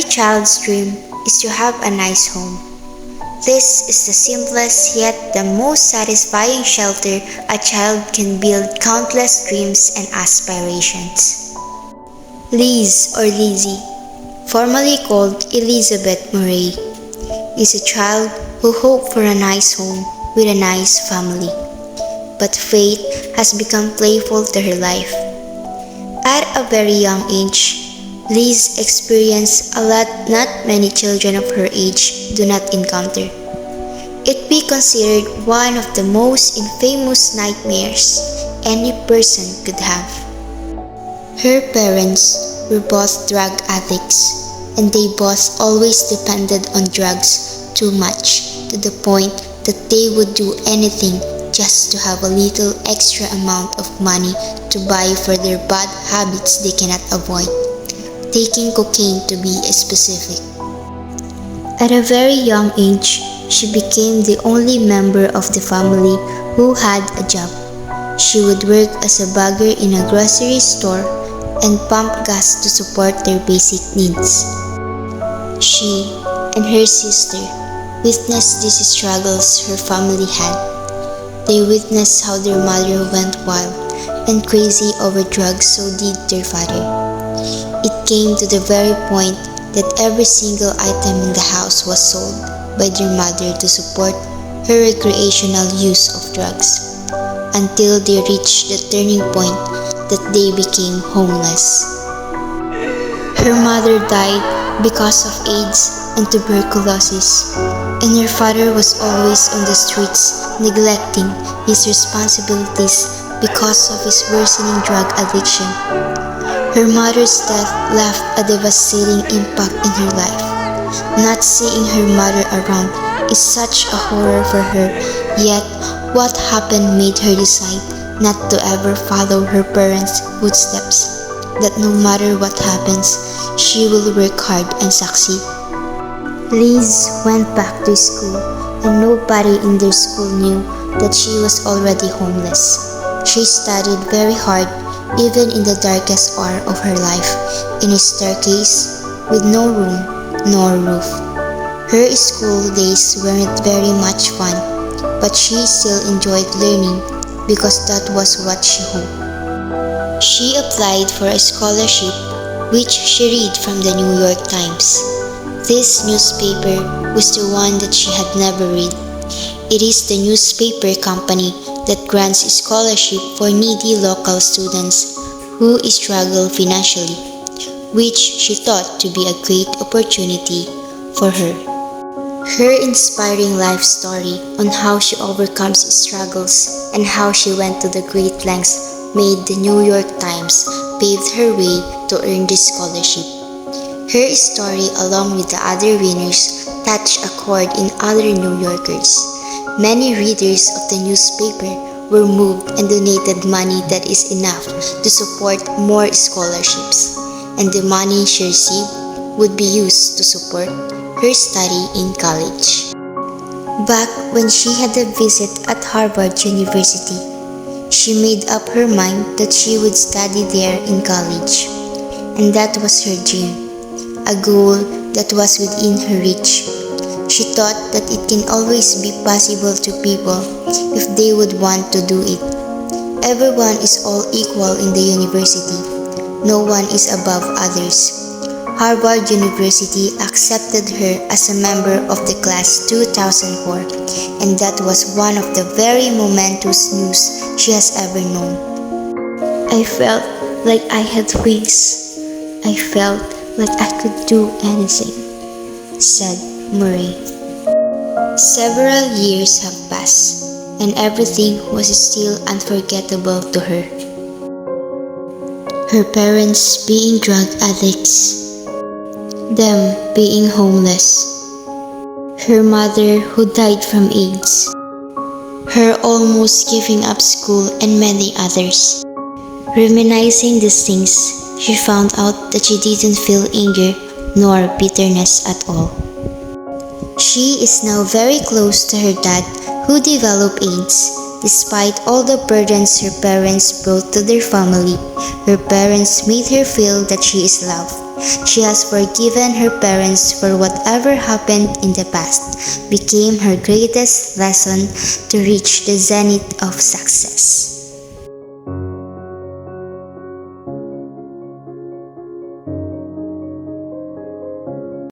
child's dream is to have a nice home. This is the simplest yet the most satisfying shelter a child can build countless dreams and aspirations. Liz or Lizzie, formerly called Elizabeth Murray, is a child who hoped for a nice home with a nice family. But fate has become playful to her life. At a very young age, Liz experienced a lot not many children of her age do not encounter. It be considered one of the most infamous nightmares any person could have. Her parents were both drug addicts, and they both always depended on drugs too much to the point that they would do anything just to have a little extra amount of money to buy for their bad habits they cannot avoid, taking cocaine to be specific. At a very young age, she became the only member of the family who had a job. She would work as a bagger in a grocery store and pump gas to support their basic needs. She and her sister witnessed these struggles her family had. They witnessed how their mother went wild and crazy over drugs, so did their father. It came to the very point that every single item in the house was sold by their mother to support her recreational use of drugs, until they reached the turning point that they became homeless. Her mother died because of AIDS and tuberculosis, and her father was always on the streets neglecting his responsibilities because of his worsening drug addiction. Her mother's death left a devastating impact in her life. Not seeing her mother around is such a horror for her, yet what happened made her decide not to ever follow her parents' footsteps, that no matter what happens, she will work hard and succeed. Liz went back to school, and nobody in their school knew that she was already homeless. She studied very hard, even in the darkest hour of her life, in a staircase with no room nor roof. Her school days weren't very much fun, but she still enjoyed learning because that was what she hoped. She applied for a scholarship, which she read from the New York Times. This newspaper was the one that she had never read. It is the newspaper company that grants scholarship for needy local students who struggle financially, which she thought to be a great opportunity for her. Her inspiring life story on how she overcomes struggles and how she went to the great lengths made the New York Times paved her way to earn this scholarship. Her story, along with the other winners, touched a chord in other New Yorkers. Many readers of the newspaper were moved and donated money that is enough to support more scholarships, and the money she received would be used to support her study in college. Back when she had a visit at Harvard University, she made up her mind that she would study there in college, and that was her dream, a goal that was within her reach. She thought that it can always be possible to people if they would want to do it. Everyone is all equal in the university. No one is above others. Harvard University accepted her as a member of the class 2004, and that was one of the very momentous news she has ever known. I felt like I had wings. I felt like I could do anything, said Murray. Several years have passed, and everything was still unforgettable to her. Her parents being drug addicts, them being homeless, her mother who died from AIDS, her almost giving up school, and many others. Reminiscing these things, she found out that she didn't feel anger nor bitterness at all. She is now very close to her dad, who developed AIDS. Despite all the burdens her parents brought to their family, her parents made her feel that she is loved. She has forgiven her parents for whatever happened in the past, became her greatest lesson to reach the zenith of success.